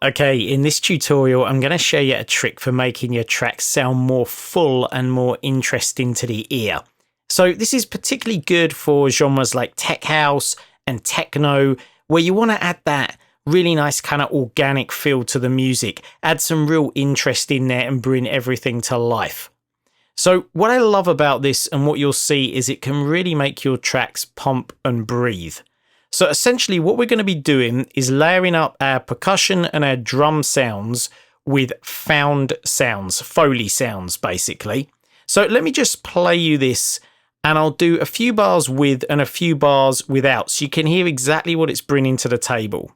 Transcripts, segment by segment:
Okay, in this tutorial, I'm going to show you a trick for making your tracks sound more full and more interesting to the ear. So this is particularly good for genres like tech house and techno, where you want to add that really nice kind of organic feel to the music, add some real interest in there and bring everything to life. So what I love about this and what you'll see is it can really make your tracks pump and breathe. So essentially what we're going to be doing is layering up our percussion and our drum sounds with found sounds, foley sounds basically. So let me just play you this and I'll do a few bars with and a few bars without so you can hear exactly what it's bringing to the table.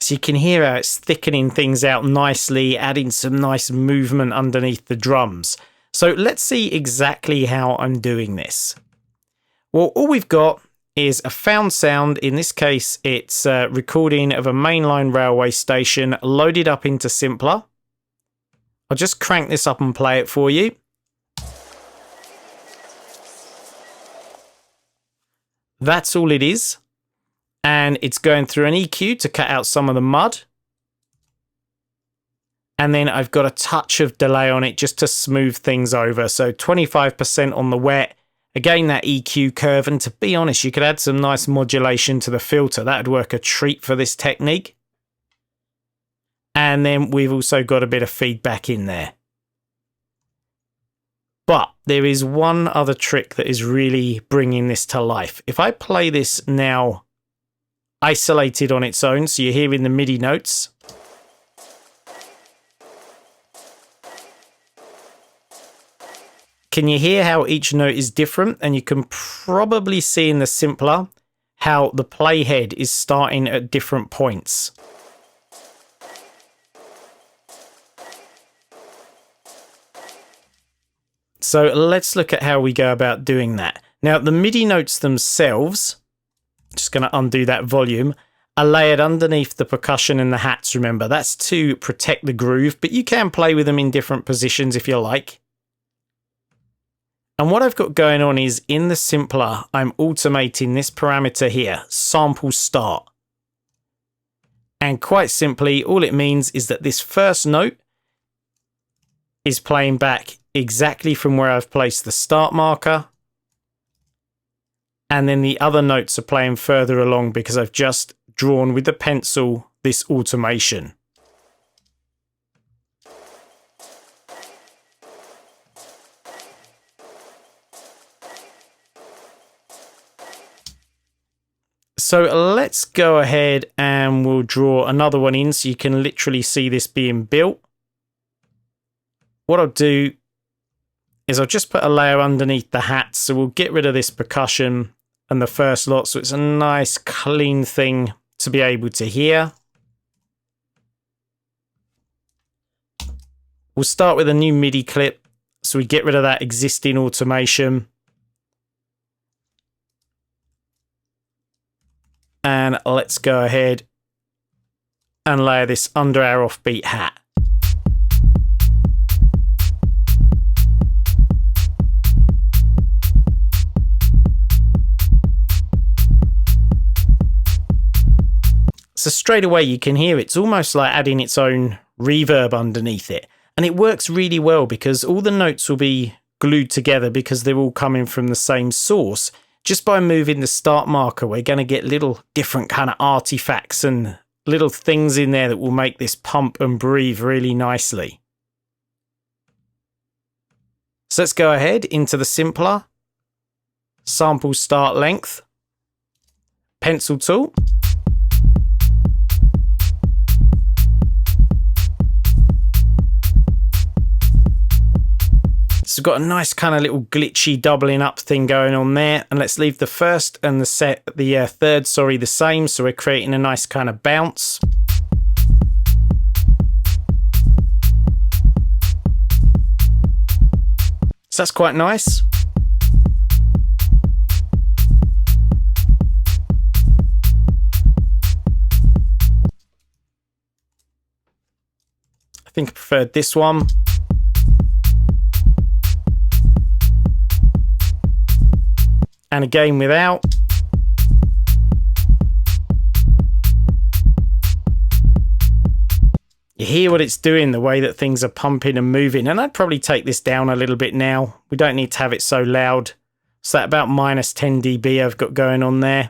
So you can hear how it's thickening things out nicely, adding some nice movement underneath the drums. So let's see exactly how I'm doing this. Well, all we've got is a found sound. In this case, it's a recording of a mainline railway station loaded up into Simpler. I'll just crank this up and play it for you. That's all it is. And it's going through an EQ to cut out some of the mud. And then I've got a touch of delay on it just to smooth things over. So 25% on the wet. Again, that EQ curve. And to be honest, you could add some nice modulation to the filter. That would work a treat for this technique. And then we've also got a bit of feedback in there. But there is one other trick that is really bringing this to life. If I play this now isolated on its own, so you're hearing the MIDI notes. Can you hear how each note is different? And you can probably see in the Simpler how the playhead is starting at different points. So let's look at how we go about doing that. Now the MIDI notes themselves, just going to undo that volume, are layered underneath the percussion and the hats, remember. That's to protect the groove, but you can play with them in different positions if you like. And what I've got going on is in the Simpler, I'm automating this parameter here, sample start. And quite simply, all it means is that this first note is playing back exactly from where I've placed the start marker. And then the other notes are playing further along because I've just drawn with the pencil this automation. So let's go ahead and we'll draw another one in so you can literally see this being built. What I'll do is I'll just put a layer underneath the hats, so we'll get rid of this percussion and the first lot, so it's a nice clean thing to be able to hear. We'll start with a new MIDI clip, so we get rid of that existing automation. And let's go ahead and layer this under our offbeat hat. So straight away you can hear it's almost like adding its own reverb underneath it. And it works really well because all the notes will be glued together because they're all coming from the same source. Just by moving the start marker, we're going to get little different kind of artifacts and little things in there that will make this pump and breathe really nicely. So let's go ahead into the Simpler, sample start length, pencil tool. So we've got a nice kind of little glitchy doubling up thing going on there. And let's leave the first and the third, the same. So we're creating a nice kind of bounce. So that's quite nice. I think I preferred this one. And again without. You hear what it's doing, the way that things are pumping and moving. And I'd probably take this down a little bit now. We don't need to have it so loud. So that about minus 10 dB I've got going on there.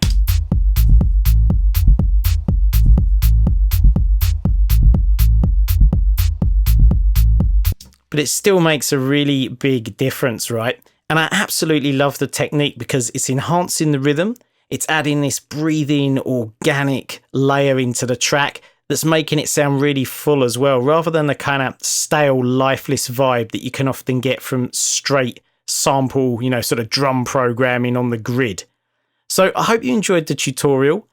But it still makes a really big difference, right? And I absolutely love the technique because it's enhancing the rhythm. It's adding this breathing, organic layer into the track that's making it sound really full as well, rather than the kind of stale, lifeless vibe that you can often get from straight sample, you know, sort of drum programming on the grid. So I hope you enjoyed the tutorial.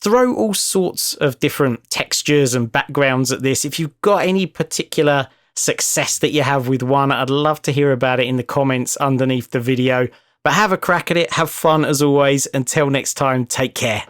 Throw all sorts of different textures and backgrounds at this. If you've got any particular success that you have with one, I'd love to hear about it in the comments underneath the video. But have a crack at it, have fun as always. Until next time, take care.